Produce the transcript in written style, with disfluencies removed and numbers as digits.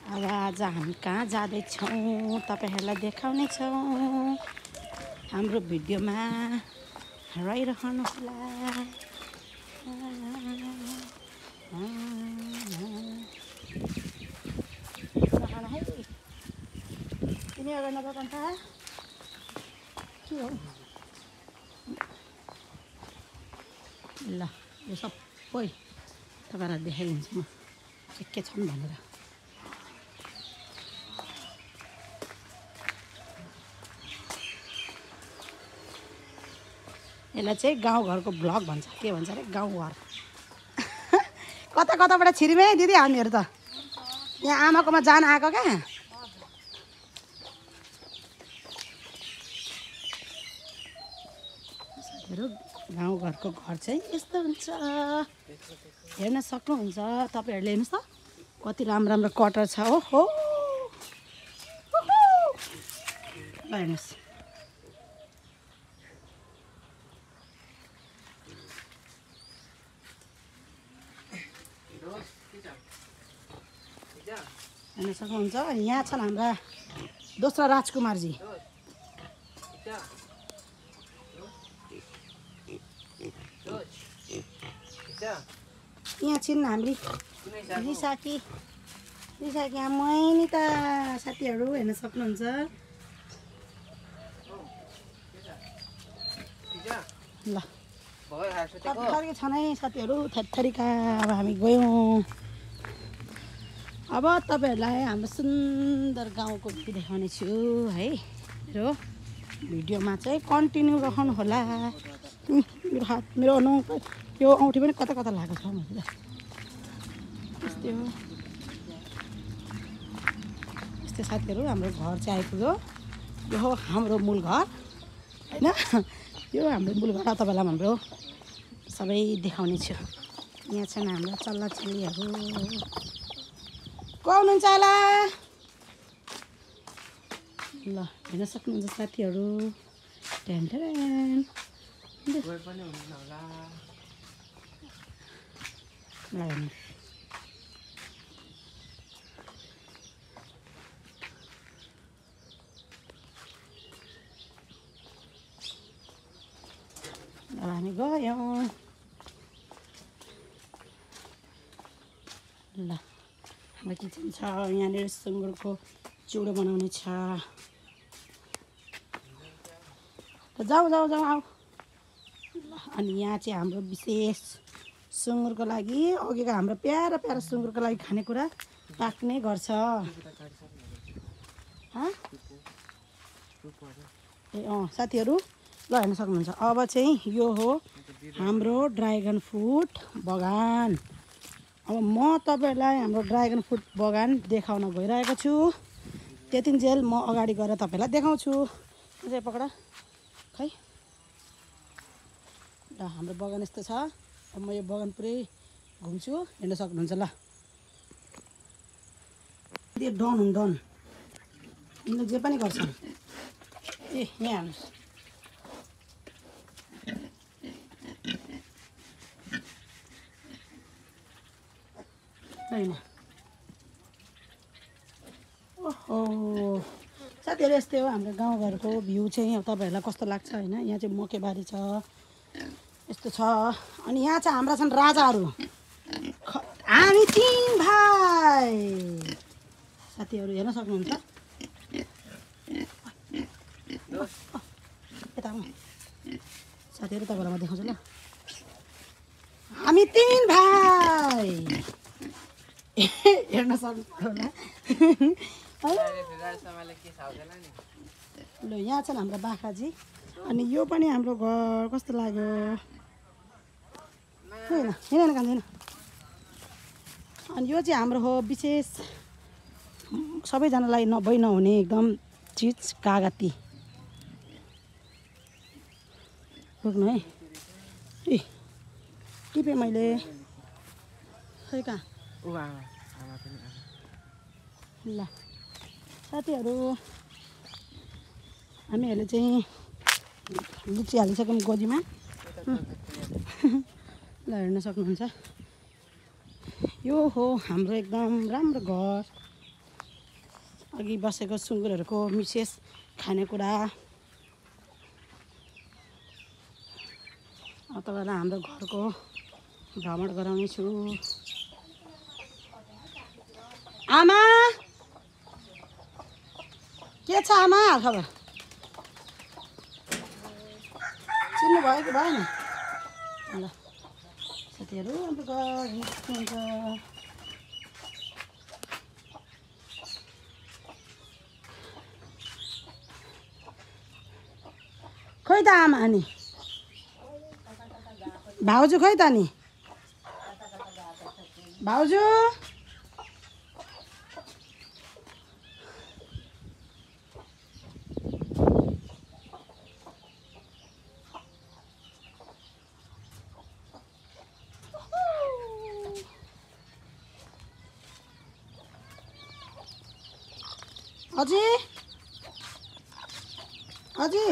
अब आज हामी कहाँ जाँदैछौँ तपाईँहरूलाई देखाउने छौँ। हाम्रो भिडियोमा रहिरहनुहोला। है तिमी अगाडि नजाऊ त के हो ल यो सबै तपाईँहरूलाई देखाइदिन्छु म के छन् भनेर। यसलाई चाहिँ गाउँघरको भ्लग भन्छ। के भन्छ अरे गाउँघर। कता कताबाट छिर्यौँ है दिदी हामीहरू त। यहाँ आमाकोमा जान आएको क्या। गाउँघरको घर चाहिँ यस्तो हुन्छ, हेर्न सक्नुहुन्छ तपाईँहरूले। हेर्नुहोस् त कति राम्रो राम्रो कटर छ। हो हेर्नुहोस् हेर्न सक्नुहुन्छ। यहाँ छन् हाम्रा दोस्रो राजकुमारजी। यहाँ छिन् हाम्री रिसाकी आमै नि त साथीहरू हेर्न सक्नुहुन्छ। ल थरी छ नै साथीहरू थरीका। अब हामी गयौँ। अब तपाईँहरूलाई हाम्रो सुन्दर गाउँको भिडियो देखाउने छु है। मेरो भिडियोमा चाहिँ कन्टिन्यू रहनु होला। मेरो हात मेरो यो औँठी पनि कता कता लागेको छ मैले। यस्तै हो यस्तै साथीहरू। हाम्रो घर चाहिँ आइपुग्यो। यो हो हाम्रो मूल घर होइन। यो हाम्रो मूल घर। तपाईँलाई हाम्रो सबै देखाउने छु। यहाँ छन् हाम्रो चल्ला चल्लीहरू। को हुनुहुन्छ होला ल हेर्न सक्नुहुन्छ साथीहरू। ल हेर्नु अब हामी गयौँ। ल हाम्रो किचन छ। यहाँनिर सुँगुरको चिउडो बनाउने छ। जाऊ आऊ। अनि यहाँ चाहिँ हाम्रो विशेष सुँगुरको लागि अघिको हाम्रो प्यारा प्यारा सुँगुरको लागि खानेकुरा पाक्ने गर्छ। ए साथीहरू ल हेर्न सक्नुहुन्छ। अब चाहिँ यो हो हाम्रो ड्रागन फ्रुट बगान। अब म तपाईँहरूलाई हाम्रो ड्रागन फ्रुट बगान देखाउन गइरहेको छु। त्यतिन्जेल म अगाडि गएर तपाईँलाई देखाउँछु। चाहिँ पक्रा खै ल हाम्रो बगान यस्तो छ। अब म यो बगान पुरै घुम्छु। हेर्न सक्नुहुन्छ। ल यो डन हुन् डन। यिनीहरू जे पनि गर्छन्। ए यहाँ हेर्नुहोस् होइन। ओहो साथीहरू यस्तै हो हाम्रो गाउँघरको भ्यू चाहिँ। अब तपाईँहरूलाई कस्तो लाग्छ होइन। यहाँ चाहिँ मकैबारी छ यस्तो छ। अनि यहाँ चाहिँ हाम्रा छन् राजाहरू। हामी 3 भाइ साथीहरू हेर्न सक्नुहुन्छ। यता साथीहरू तपाईँलाई म देखाउँछु। ल हामी 3 भाइ हेर्न सक्नुहुन्छ होला। ल यहाँ छन् हाम्रो बाख्राजी। अनि यो पनि हाम्रो घर कस्तो लाग्यो होइन। हिँडेन काँदैन। अनि यो चाहिँ हाम्रो हो विशेष सबैजनालाई नभई नहुने एकदम चिज कागती। रोक्नु है। ए टिपेँ मैले खै कहाँ। ल साथीहरू हामीहरूले चाहिँ लुची हालिसक्यौँ गोजीमा। ल हेर्न सक्नुहुन्छ। यो हो हाम्रो एकदम राम्रो घर। अघि बसेको सुँगुरहरूको विशेष खानेकुरा। अब तपाईँलाई हाम्रो घरको भ्रमण गराउने छु। आमा के छ आमा खबर? चिन्नु भयो कि भएन? ल साथीहरू हाम्रो घर हुन्छ। खोइ त आमा अनि भाउजू खोइ त नि भाउजू अजी अजी